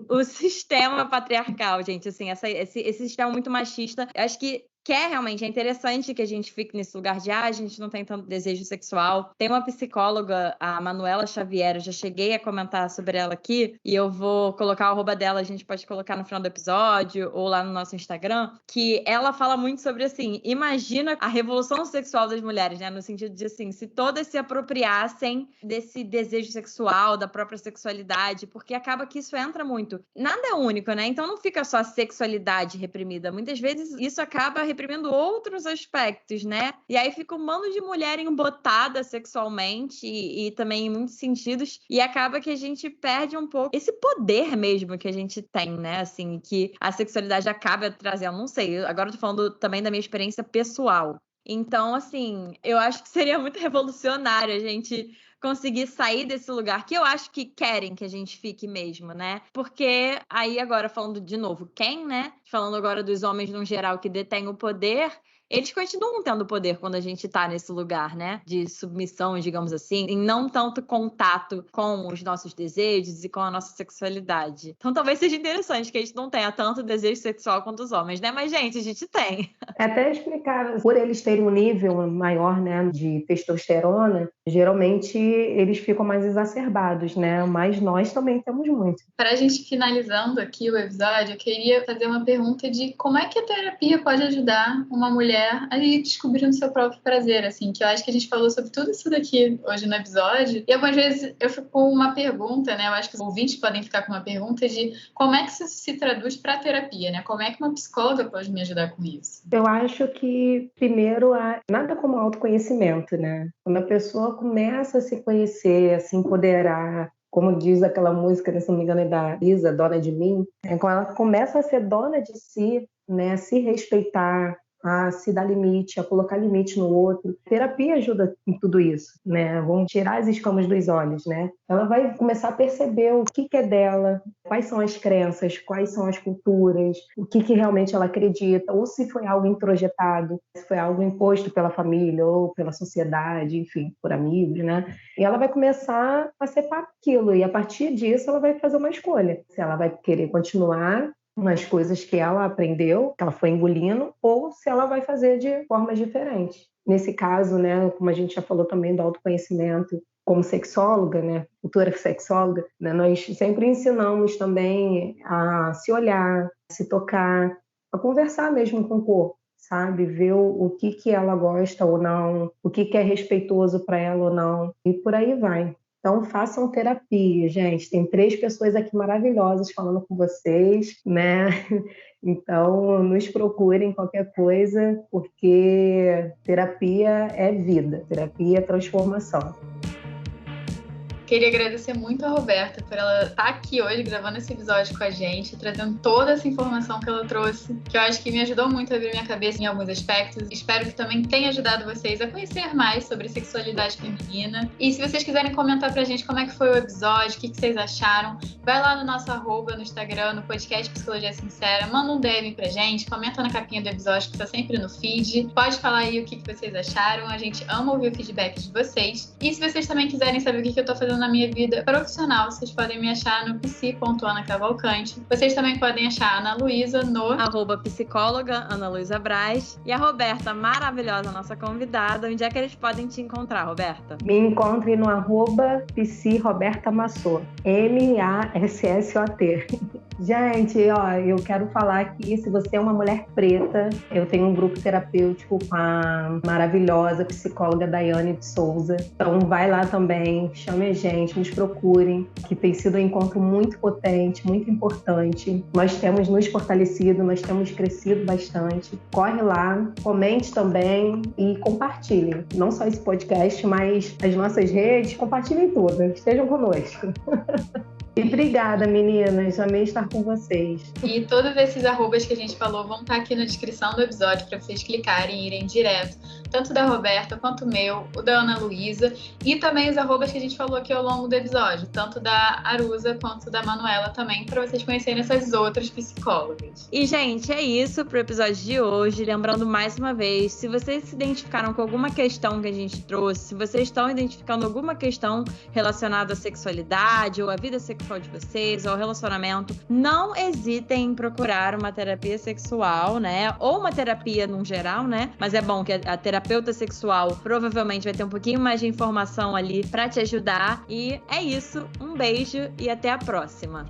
O sistema patriarcal, gente, assim, esse sistema muito machista, eu acho que realmente é interessante que a gente fique nesse lugar de a gente não tem tanto desejo sexual. Tem uma psicóloga, a Manuela Xavier, eu já cheguei a comentar sobre ela aqui, e eu vou colocar o arroba dela, a gente pode colocar no final do episódio, ou lá no nosso Instagram, que ela fala muito sobre, assim, imagina a revolução sexual das mulheres, né? No sentido de, assim, se todas se apropriassem desse desejo sexual, da própria sexualidade, porque acaba que isso entra muito. Nada é único, né? Então não fica só a sexualidade reprimida. Muitas vezes isso acaba reprimindo outros aspectos, né? E aí fica um bando de mulher embotada sexualmente e também em muitos sentidos, e acaba que a gente perde um pouco esse poder mesmo que a gente tem, né? Assim, que a sexualidade acaba trazendo, não sei, agora eu tô falando também da minha experiência pessoal. Então, assim, eu acho que seria muito revolucionário a gente conseguir sair desse lugar que eu acho que querem que a gente fique mesmo, né? Porque aí agora falando de novo, quem, né? Falando agora dos homens no geral que detêm o poder, eles continuam tendo poder quando a gente tá nesse lugar, né? De submissão, digamos assim, e não tanto contato com os nossos desejos e com a nossa sexualidade. Então talvez seja interessante que a gente não tenha tanto desejo sexual quanto os homens, né? Mas, gente, a gente tem. Até explicar, por eles terem um nível maior, né, de testosterona, geralmente eles ficam mais exacerbados, né? Mas nós também temos muito. Para a gente finalizando aqui o episódio, eu queria fazer uma pergunta de como é que a terapia pode ajudar uma mulher a ir descobrindo seu próprio prazer, assim, que eu acho que a gente falou sobre tudo isso daqui hoje no episódio, e algumas vezes eu fico com uma pergunta, né? Eu acho que os ouvintes podem ficar com uma pergunta de como é que isso se traduz para a terapia, né? Como é que uma psicóloga pode me ajudar com isso? Eu acho que, primeiro, nada como autoconhecimento, né? Quando a pessoa começa a se conhecer, a se empoderar, como diz aquela música, se não me engano, é da Isa, Dona de Mim, quando ela começa a ser dona de si, né? A se respeitar, a se dar limite, a colocar limite no outro. A terapia ajuda em tudo isso, né? Vamos tirar as escamas dos olhos, né? Ela vai começar a perceber o que é dela, quais são as crenças, quais são as culturas, o que realmente ela acredita, ou se foi algo introjetado, se foi algo imposto pela família ou pela sociedade, enfim, por amigos, né? E ela vai começar a separar aquilo, e a partir disso ela vai fazer uma escolha. Se ela vai querer continuar umas coisas que ela aprendeu, que ela foi engolindo, ou se ela vai fazer de formas diferentes. Nesse caso, né, como a gente já falou também do autoconhecimento, como sexóloga, né, futura sexóloga, né, nós sempre ensinamos também a se olhar, a se tocar, a conversar mesmo com o corpo, sabe? Ver o que ela gosta ou não, o que é respeitoso para ela ou não, e por aí vai. Então, façam terapia, gente. Tem 3 pessoas aqui maravilhosas falando com vocês, né? Então, nos procurem qualquer coisa, porque terapia é vida, terapia é transformação. Queria agradecer muito a Roberta por ela estar aqui hoje gravando esse episódio com a gente, trazendo toda essa informação que ela trouxe, que eu acho que me ajudou muito a abrir minha cabeça em alguns aspectos. Espero que também tenha ajudado vocês a conhecer mais sobre sexualidade feminina. E se vocês quiserem comentar pra gente como é que foi o episódio, o que vocês acharam, vai lá no nosso arroba no Instagram, no podcast Psicologia Sincera, manda um DM pra gente, comenta na capinha do episódio que tá sempre no feed. Pode falar aí o que vocês acharam, a gente ama ouvir o feedback de vocês. E se vocês também quiserem saber o que eu tô fazendo acontecendo na minha vida profissional, vocês podem me achar no psi.anacavalcante. Vocês também podem achar a Ana Luísa no @psicóloga Ana Luísa Braz. E a Roberta, maravilhosa, nossa convidada. Onde é que eles podem te encontrar, Roberta? Me encontre no @psi_roberta_massot. MASSOT. Gente, eu quero falar aqui, se você é uma mulher preta, eu tenho um grupo terapêutico com a maravilhosa psicóloga Daiane de Souza. Então vai lá também, chame a gente, nos procurem, que tem sido um encontro muito potente, muito importante. Nós temos nos fortalecido, nós temos crescido bastante. Corre lá, comente também e compartilhem. Não só esse podcast, mas as nossas redes, compartilhem todas. Estejam conosco. E obrigada, meninas. Amei estar com vocês. E todos esses arrobas que a gente falou vão estar aqui na descrição do episódio para vocês clicarem e irem direto. Tanto da Roberta quanto o meu, o da Ana Luísa. E também os arrobas que a gente falou aqui ao longo do episódio. Tanto da Arusa quanto da Manuela também, para vocês conhecerem essas outras psicólogas. E, gente, é isso pro episódio de hoje. Lembrando mais uma vez, se vocês se identificaram com alguma questão que a gente trouxe, se vocês estão identificando alguma questão relacionada à sexualidade ou à vida sexual de vocês, ou relacionamento, não hesitem em procurar uma terapia sexual, né? Ou uma terapia num geral, né? Mas é bom que a terapeuta sexual provavelmente vai ter um pouquinho mais de informação ali pra te ajudar. E é isso. Um beijo e até a próxima.